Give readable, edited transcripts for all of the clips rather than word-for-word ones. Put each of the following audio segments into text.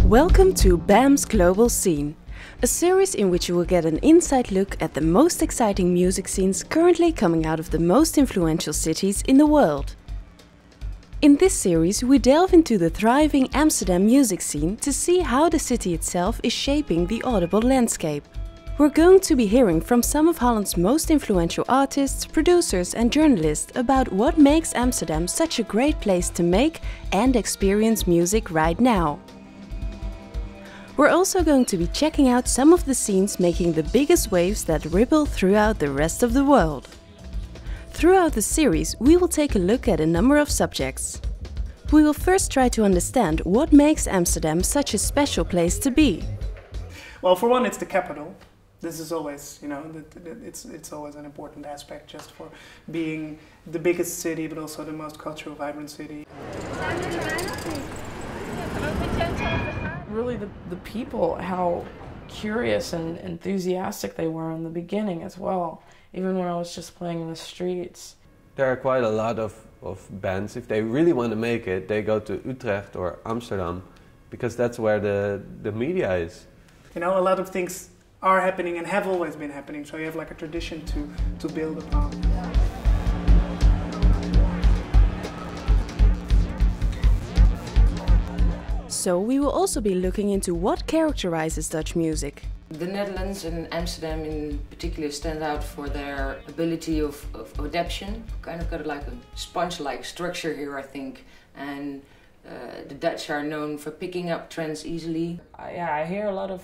Welcome to BAMM's Global Scene, a series in which you will get an inside look at the most exciting music scenes currently coming out of the most influential cities in the world. In this series we delve into the thriving Amsterdam music scene to see how the city itself is shaping the audible landscape. We're going to be hearing from some of Holland's most influential artists, producers and journalists about what makes Amsterdam such a great place to make and experience music right now. We're also going to be checking out some of the scenes making the biggest waves that ripple throughout the rest of the world. Throughout the series, we will take a look at a number of subjects. We will first try to understand what makes Amsterdam such a special place to be. Well, for one, it's the capital. This is always, it's always an important aspect just for being the biggest city, but also the most cultural vibrant city. Really the people, how curious and enthusiastic they were in the beginning as well, even when I was just playing in the streets. There are quite a lot of bands, if they really want to make it, they go to Utrecht or Amsterdam, because that's where the media is. A lot of things are happening and have always been happening, so you have like a tradition to build upon. So we will also be looking into what characterizes Dutch music. The Netherlands and Amsterdam in particular stand out for their ability of adaptation. Kind of got like a sponge-like structure here, I think. And the Dutch are known for picking up trends easily. I hear a lot of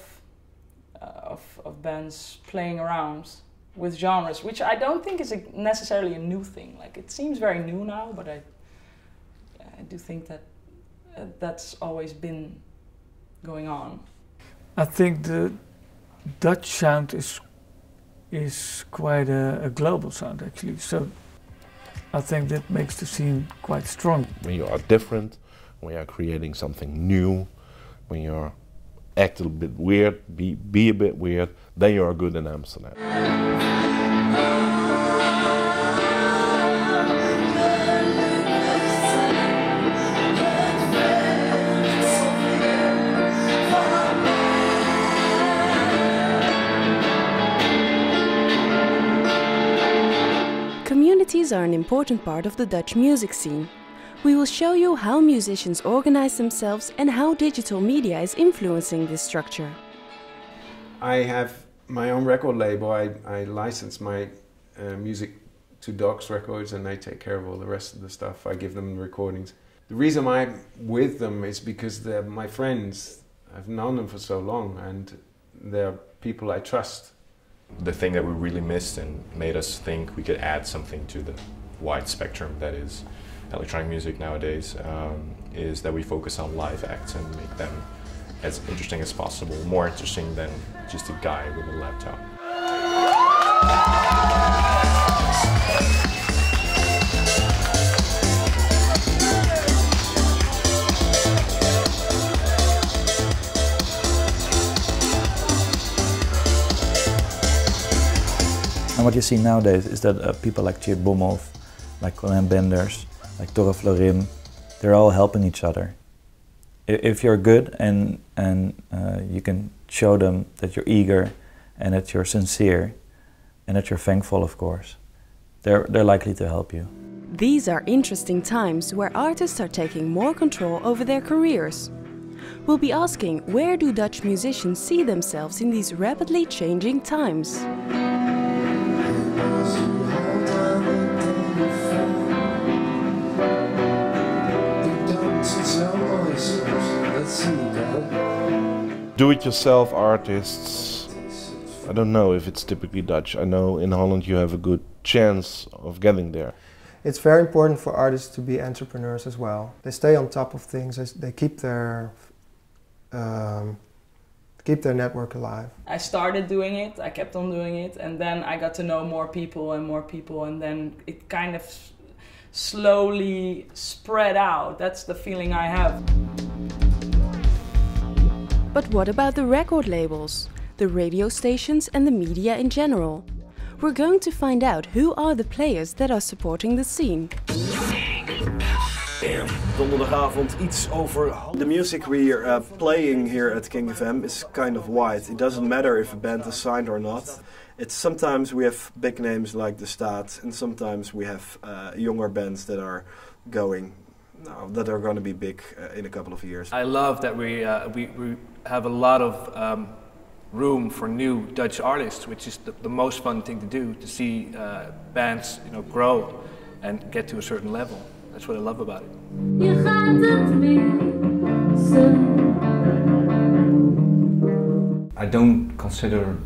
bands playing around with genres, which I don't think is necessarily a new thing. Like, it seems very new now, but I do think that that's always been going on. I think the Dutch sound is quite a global sound actually, so I think that makes the scene quite strong. When you are different, when you are creating something new, when you act a bit weird, be a bit weird, then you are good in Amsterdam. Communities are an important part of the Dutch music scene. We will show you how musicians organize themselves and how digital media is influencing this structure. I have my own record label. I license my music to Docs Records and they take care of all the rest of the stuff. I give them the recordings. The reason I'm with them is because they're my friends. I've known them for so long and they're people I trust. The thing that we really missed and made us think we could add something to the wide spectrum that is electronic music nowadays is that we focus on live acts and make them as interesting as possible, more interesting than just a guy with a laptop. And what you see nowadays is that people like Tjeerd Bomhoff, like Colin Benders, like Torre Florim, they're all helping each other. If you're good and you can show them that you're eager and that you're sincere and that you're thankful, of course, they're likely to help you. These are interesting times where artists are taking more control over their careers. We'll be asking, where do Dutch musicians see themselves in these rapidly changing times? Do-it-yourself artists, I don't know if it's typically Dutch. I know in Holland you have a good chance of getting there. It's very important for artists to be entrepreneurs as well. They stay on top of things, they keep their network alive. I started doing it, I kept on doing it, and then I got to know more people, and then it kind of slowly spread out. That's the feeling I have. But what about the record labels, the radio stations and the media in general? We're going to find out who are the players that are supporting the scene. Donderdagavond iets over. The music we are playing here at King FM is kind of wide. It doesn't matter if a band is signed or not. It's sometimes we have big names like the Staat, and sometimes we have younger bands that are going, that are going to be big in a couple of years. I love that we have a lot of room for new Dutch artists, which is the most fun thing to do, to see bands, you know, grow and get to a certain level. That's what I love about it. I don't consider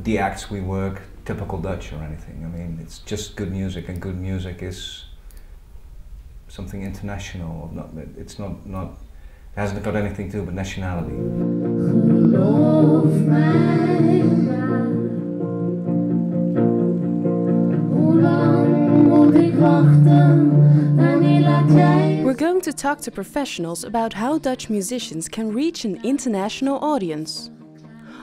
the acts we work typical Dutch or anything. I mean, it's just good music, and good music is something international. It hasn't got anything to do with nationality. We're going to talk to professionals about how Dutch musicians can reach an international audience.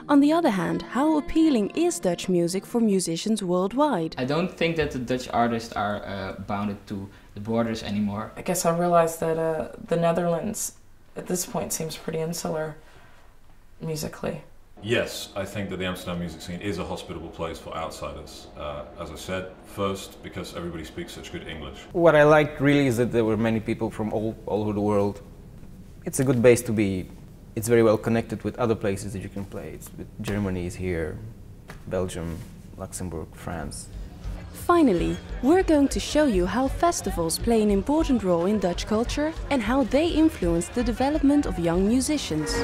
On the other hand, how appealing is Dutch music for musicians worldwide? I don't think that the Dutch artists are bounded to the borders anymore. I guess I realized that the Netherlands at this point seems pretty insular musically. Yes, I think that the Amsterdam music scene is a hospitable place for outsiders. As I said, first, because everybody speaks such good English. What I liked really is that there were many people from all over the world. It's a good base to be. It's very well connected with other places that you can play. Germany is here, Belgium, Luxembourg, France. Finally, we're going to show you how festivals play an important role in Dutch culture and how they influence the development of young musicians.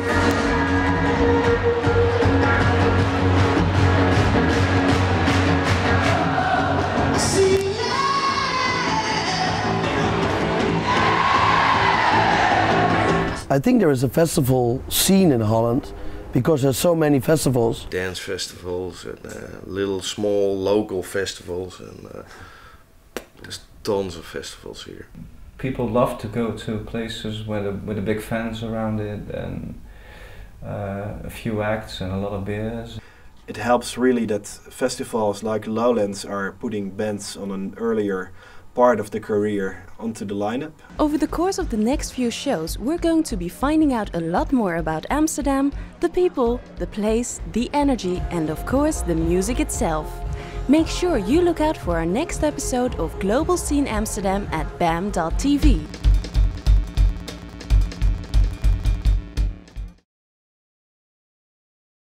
I think there is a festival scene in Holland because there's so many festivals. Dance festivals and little small local festivals, and there's tons of festivals here. People love to go to places with the big fans around it, and a few acts and a lot of beers. It helps really that festivals like Lowlands are putting bands on an earlier part of the career onto the lineup. Over the course of the next few shows, we're going to be finding out a lot more about Amsterdam, the people, the place, the energy, and of course the music itself. Make sure you look out for our next episode of Global Scene Amsterdam at BAMM.TV.